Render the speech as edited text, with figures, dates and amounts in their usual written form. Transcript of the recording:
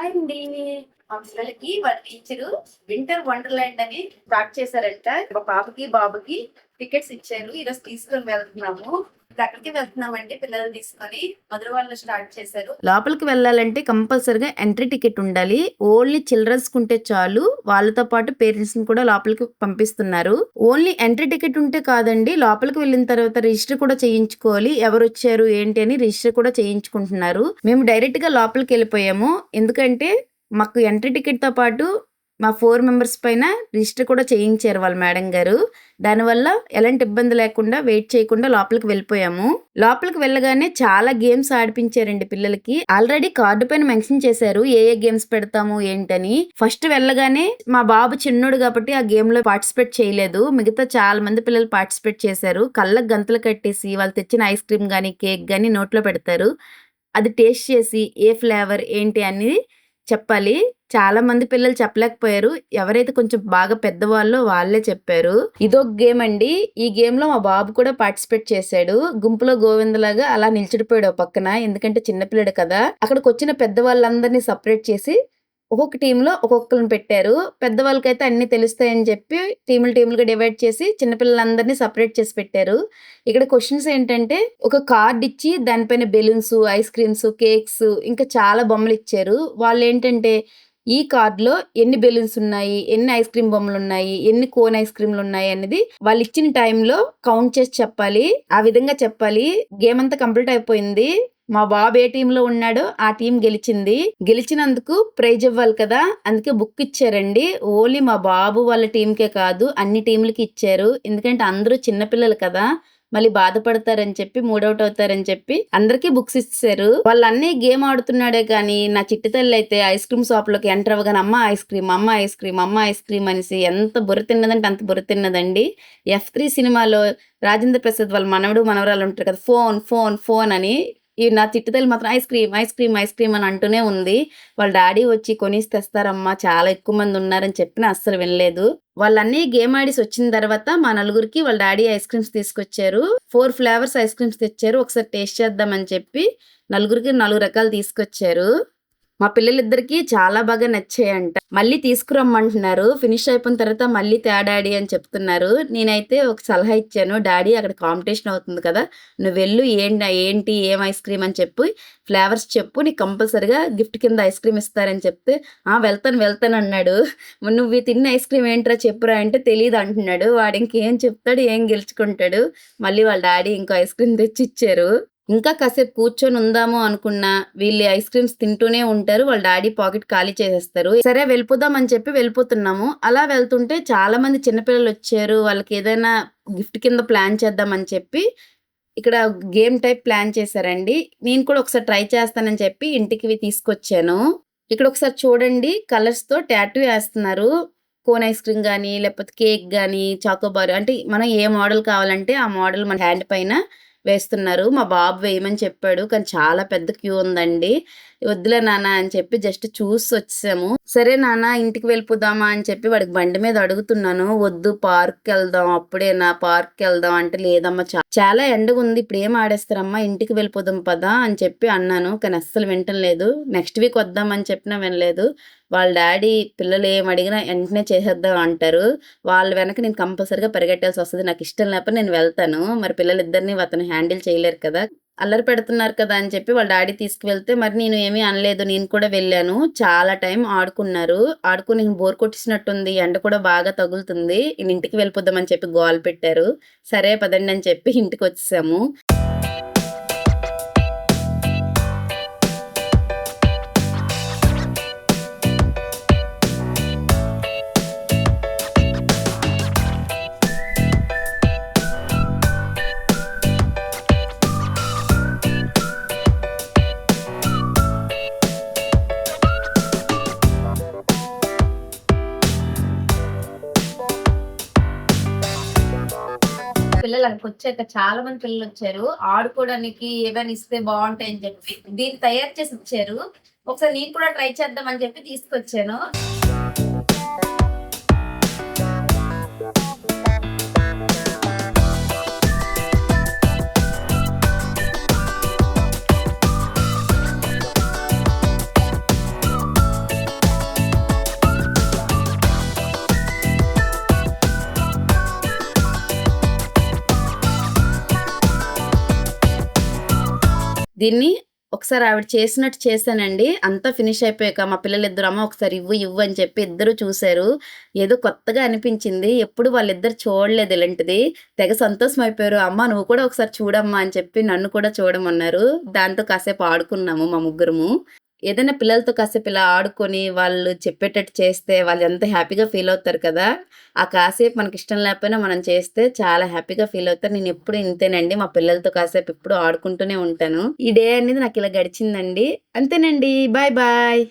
Hi అండి. మా పిల్లలకి వాళ్ళ టీచరు వింటర్ వండర్లాండ్ అని స్టార్ట్ చేశారంట. మా పాపకి బాబుకి టికెట్స్ ఇచ్చారు. ఈరోజు తీసుకొని వెళ్తున్నాము. అక్కడికి వెళ్తున్నామండి పిల్లల్ని తీసుకొని. మధురవాడలో స్టార్ట్ చేశారు. లోపలికి వెళ్ళాలంటే కంపల్సరిగా ఎంట్రీ టికెట్ ఉండాలి. ఓన్లీ చిల్డ్రన్స్ కుంటే చాలు. వాళ్ళతో పాటు పేరెంట్స్ ని కూడా లోపలికి పంపిస్తున్నారు. ఓన్లీ ఎంట్రీ టికెట్ ఉంటే కాదండి, లోపలికి వెళ్ళిన తర్వాత రిజిస్టర్ కూడా చేయించుకోవాలి. ఎవరు వచ్చారు ఏంటి అని రిజిస్టర్ కూడా చేయించుకుంటున్నారు. మేము డైరెక్ట్ గా లోపలికి వెళ్ళిపోయాము. ఎందుకంటే మాకు ఎంట్రీ టికెట్ తో పాటు మా 4 మెంబర్స్ పైన రిజిస్టర్ కూడా చేయించారు వాళ్ళ మేడం గారు. దానివల్ల ఎలాంటి ఇబ్బంది లేకుండా వెయిట్ చేయకుండా లోపలికి వెళ్ళిపోయాము. లోపలికి వెళ్ళగానే చాలా గేమ్స్ ఆడిపించారండి పిల్లలకి. ఆల్రెడీ కార్డు పైన మెన్షన్ చేశారు ఏ ఏ గేమ్స్ పెడతాము ఏంటని. ఫస్ట్ వెళ్ళగానే మా బాబు చిన్నోడు కాబట్టి ఆ గేమ్ లో పార్టిసిపేట్ చేయలేదు. మిగతా చాలా మంది పిల్లలు పార్టిసిపేట్ చేశారు. కళ్ళకు గంతలు కట్టేసి వాళ్ళు తెచ్చిన ఐస్ క్రీమ్ గానీ కేక్ గానీ నోట్లో పెడతారు. అది టేస్ట్ చేసి ఏ ఫ్లేవర్ ఏంటి అనేది చెప్పాలి. చాలా మంది పిల్లలు చెప్పలేకపోయారు. ఎవరైతే కొంచెం బాగా పెద్దవాళ్ళో వాళ్ళే చెప్పారు. ఇదొక గేమ్ అండి. ఈ గేమ్ లో మా బాబు కూడా పార్టిసిపేట్ చేశాడు. గుంపులో గోవిందలాగా అలా నిల్చుడిపోయాడు ఓ పక్కన. ఎందుకంటే చిన్నపిల్లడు కదా. అక్కడికి వచ్చిన పెద్దవాళ్ళందరినీ సపరేట్ చేసి ఒక్కొక్క టీంలో ఒక్కొక్కరిని పెట్టారు. పెద్దవాళ్ళకైతే అన్ని తెలుస్తాయని చెప్పి టీములుగా డివైడ్ చేసి చిన్నపిల్లలందరినీ సపరేట్ చేసి పెట్టారు. ఇక్కడ క్వశ్చన్స్ ఏంటంటే ఒక కార్డ్ ఇచ్చి దానిపైన బెలూన్స్, ఐస్ క్రీమ్స్, కేక్స్ ఇంకా చాలా బొమ్మలు ఇచ్చారు. వాళ్ళు ఏంటంటే ఈ కార్డ్ లో ఎన్ని బెలూన్స్ ఉన్నాయి, ఎన్ని ఐస్ క్రీమ్ బొమ్మలు ఉన్నాయి, ఎన్ని కోన్ ఐస్ క్రీమ్లు ఉన్నాయి అనేది వాళ్ళు ఇచ్చిన టైంలో కౌంట్ చేసి చెప్పాలి. ఆ విధంగా చెప్పాలి. గేమ్ అంతా కంప్లీట్ అయిపోయింది. మా బాబు ఏ టీమ్ లో ఉన్నాడో ఆ టీం గెలిచింది. గెలిచినందుకు ప్రైజ్ ఇవ్వాలి కదా, అందుకే బుక్ ఇచ్చారండి. ఓన్లీ మా బాబు వాళ్ళ టీంకే కాదు అన్ని టీంలకి ఇచ్చారు. ఎందుకంటే అందరూ చిన్నపిల్లలు కదా, మళ్ళీ బాధపడతారని చెప్పి మూడౌట్ అవుతారని చెప్పి అందరికీ బుక్స్ ఇచ్చారు. వాళ్ళన్నీ గేమ్ ఆడుతున్నాడే కానీ నా చిట్టి తల్లి అయితే ఐస్ క్రీమ్ షాప్ లోకి ఎంటర్ అవ్వగానే అమ్మ ఐస్ క్రీమ్, అమ్మ ఐస్ క్రీమ్, అమ్మ ఐస్ క్రీమ్ అనేసి ఎంత బుర్ర తిన్నదంటే అంత బుర్ర తిన్నదండి. F3 సినిమాలో రాజేంద్ర ప్రసాద్ వాళ్ళ మనవడు మనవరాలు ఉంటారు కదా, ఫోన్ ఫోన్ ఫోన్ అని, ఈ నా చిట్టుతల్లి మాత్రం ice cream ice cream ice cream అని అంటూనే ఉంది. వాళ్ళ డాడీ వచ్చి కొనిసి తెస్తారమ్మా, చాలా ఎక్కువ మంది ఉన్నారని చెప్పిన అస్సలు వినలేదు. వాళ్ళన్నీ గేమ్ ఆడిసి వచ్చిన తర్వాత మా నలుగురికి వాళ్ళ డాడీ ఐస్ క్రీమ్స్ తీసుకొచ్చారు. 4 ఫ్లేవర్స్ ఐస్ క్రీమ్స్ తెచ్చారు. ఒకసారి టేస్ట్ చేద్దామని చెప్పి నలుగురికి 4 రకాలు తీసుకొచ్చారు. మా పిల్లలిద్దరికి చాలా బాగా నచ్చాయంట. మళ్ళీ తీసుకురమ్మంటున్నారు. ఫినిష్ అయిపోయిన తర్వాత మళ్ళీ డాడీ అని చెప్తున్నారు. నేనైతే ఒక సలహా ఇచ్చాను. డాడీ అక్కడ కాంపిటీషన్ అవుతుంది కదా, నువ్వు వెళ్ళు, ఏంటి ఏం ఐస్ క్రీమ్ అని చెప్పి ఫ్లేవర్స్ చెప్పు, నీకు కంపల్సరిగా గిఫ్ట్ కింద ఐస్ క్రీమ్ ఇస్తారని చెప్తే వెళ్తాను అన్నాడు. నువ్వు తిన్న ఐస్ క్రీమ్ ఏంట్రా చెప్పురా అంటే తెలియదు అంటున్నాడు. వాడు ఇంకేం చెప్తాడు, ఏం గెలుచుకుంటాడు. మళ్ళీ వాళ్ళ డాడీ ఇంకో ఐస్ క్రీమ్ తెచ్చి ఇచ్చారు. ఇంకా కాసేపు కూర్చొని ఉందాము అనుకున్నా వీళ్ళు ఐస్ క్రీమ్స్ తింటూనే ఉంటారు. వాళ్ళ డాడీ పాకెట్ ఖాళీ చేసేస్తారు. సరే వెళ్ళిపోదాం అని చెప్పి వెళ్ళిపోతున్నాము. అలా వెళ్తుంటే చాలా మంది చిన్నపిల్లలు వచ్చారు. వాళ్ళకి ఏదైనా గిఫ్ట్ కింద ప్లాన్ చేద్దామని చెప్పి ఇక్కడ గేమ్ టైప్ ప్లాన్ చేశారండి. నేను కూడా ఒకసారి ట్రై చేస్తానని చెప్పి ఇంటికి తీసుకొచ్చాను. ఇక్కడ ఒకసారి చూడండి, కలర్స్ తో టాటూ వేస్తున్నారు. కోన్ ఐస్ క్రీమ్ కానీ లేకపోతే కేక్ కానీ చాకోబార్ అంటే మనం ఏ మోడల్ కావాలంటే ఆ మోడల్ మన హ్యాండ్ పైన వేస్తున్నారు. మా బాబు వేయమని చెప్పాడు కానీ చాలా పెద్ద క్యూ ఉందండి. వద్దులే నాన్న అని చెప్పి జస్ట్ చూసి వచ్చాము. సరే నాన్న ఇంటికి వెళ్ళిపోదామా అని చెప్పి వాడికి బండి మీద అడుగుతున్నాను. వద్దు, పార్క్ వెళ్దాం, అప్పుడేనా పార్క్ వెళ్దాం అంటే లేదమ్మా చాలా ఎండగా ఉంది, ఇప్పుడు ఏం ఆడేస్తారమ్మా, ఇంటికి వెళ్ళిపోదాం పదా అని చెప్పి అన్నాను. కానీ అస్సలు వింటలేదు. నెక్స్ట్ వీక్ వద్దామని చెప్పినా వినలేదు. వాళ్ళ డాడీ పిల్లలు ఏం అడిగినా వెంటనే చేసేద్దాం అంటారు. వాళ్ళ వెనక నేను కంపల్సరిగా పరిగెట్టాల్సి వస్తుంది. నాకు ఇష్టం లేకపోతే నేను వెళ్తాను. మరి పిల్లలిద్దరిని అతను హ్యాండిల్ చేయలేరు కదా, అల్లరి పెడుతున్నారు కదా అని చెప్పి వాళ్ళ డాడీ తీసుకువెళ్తే మరి నేను ఏమీ అనలేదు. నేను కూడా వెళ్ళాను. చాలా టైం ఆడుకున్నారు. ఆడుకుని బోర్ కొట్టిసినట్టుంది, ఎండ కూడా బాగా తగులుతుంది, ఇంటికి వెళ్ళిపోదామని చెప్పి గోల పెట్టారు. సరే పదండి అని చెప్పి ఇంటికి వచ్చేసాము. పిల్లలు అక్కడికి వచ్చాక చాలా మంది పిల్లలు వచ్చారు. ఆడుకోవడానికి ఏమైనా ఇస్తే బాగుంటాయని చెప్పి దీన్ని తయారు చేసి ఇచ్చారు. ఒకసారి నేను కూడా ట్రై చేద్దాం అని చెప్పి తీసుకొచ్చాను. దీన్ని ఒకసారి ఆవిడ చేసినట్టు చేశానండి. అంతా ఫినిష్ అయిపోయాక మా పిల్లలిద్దరు "అమ్మ ఒకసారి ఇవ్వు, ఇవ్వు" అని చెప్పి ఇద్దరు చూసారు. ఏదో కొత్తగా అనిపించింది. ఎప్పుడు వాళ్ళిద్దరు చూడలేదు ఇలాంటిది. తెగ సంతోషమైపోయారు. "అమ్మ నువ్వు కూడా ఒకసారి చూడమ్మా" అని చెప్పి నన్ను కూడా చూడమన్నారు. దాంతో కాసేపు ఆడుకున్నాము మా ముగ్గురము. ఏదైనా పిల్లలతో కాసేపు ఇలా ఆడుకొని, వాళ్ళు చెప్పేటట్టు చేస్తే వాళ్ళు ఎంత హ్యాపీగా ఫీల్ అవుతారు కదా! ఆ కాసేపు మనకిష్టం లేకపోయినా మనం చేస్తే చాలా హ్యాపీగా ఫీల్ అవుతారు. నేనెప్పుడు ఇంతేనండి. మా పిల్లలతో కాసేపు ఎప్పుడు ఆడుకుంటూనే ఉంటాను. ఈ డే అనేది నాకిలా గడిచిందండి. అంతేనండి. Bye bye.